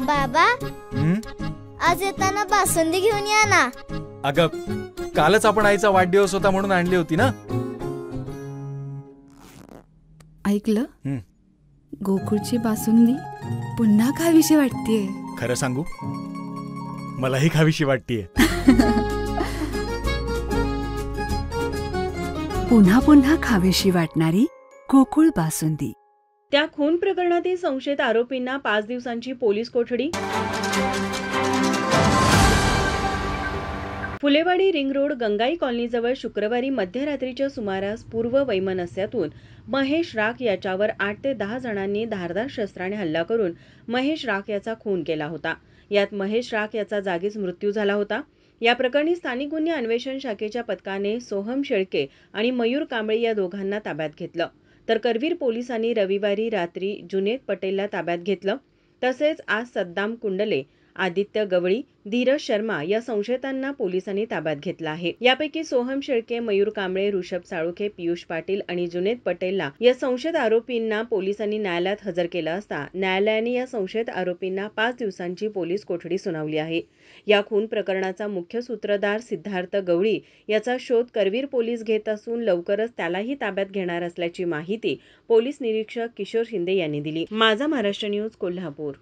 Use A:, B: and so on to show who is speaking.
A: बाबा,
B: हं?
A: आज येताना बासुंदी घेऊन या ना.
B: अगं, कालच आपण आईचा वाढदिवस होता म्हणून आणली होती ना.
C: ऐकलं?
B: हं.
C: गोकुळची बासुंदी पुन्हा खावीशी वाटतेय.
B: खरं सांगू, मलाही खावीशी वाटतीये.
D: पुन्हा पुन्हा खावीशी वाटणारी गोकुळ बासुंदी.
E: त्या खून प्रकरणातील संशयित आरोपींना 5 दिवसांची पोलीस कोठडी. फुलेवाडी रिंग रोड गंगाई कॉलनीजवळ शुक्रवारी मध्यरात्रीच्या सुमारास पूर्व वैमनस्यातून महेश राख याच्यावर 8 ते 10 जणांनी धारदार शस्त्राने हल्ला करून महेश राख याचा खून केला होता. यात महेश राख याचा जागीच मृत्यू झाला होता. या प्रकरणी स्थानिक गुन्हे अन्वेषण शाखेच्या पथकाने सोहम शेळके आणि मयूर कांबळे या दोघांना ताब्यात घेतलं. तर करवीर पोलिसांनी रविवारी रात्री जुनेद पटेलला ताब्यात घेतलं. तसेच आज सद्दाम कुंडले, आदित्य गवळी, धीरज शर्मा या संशयितांना पोलिसांनी ताब्यात घेतलं आहे. यापैकी सोहम शेळके, मयूर कांबळे, ऋषभ साळुखे, पियुष पाटील आणि जुनेद पटेलला या संशयित आरोपींना पोलिसांनी न्यायालयात हजर केलं असता न्यायालयाने या संशयित आरोपींना 5 दिवसांची पोलीस कोठडी सुनावली आहे. या खून प्रकरणाचा मुख्य सूत्रधार सिद्धार्थ गवळी याचा शोध करवीर पोलीस घेत असून लवकरच त्यालाही ताब्यात घेणार असल्याची माहिती पोलीस निरीक्षक किशोर शिंदे यांनी दिली. माझा महाराष्ट्र न्यूज, कोल्हापूर.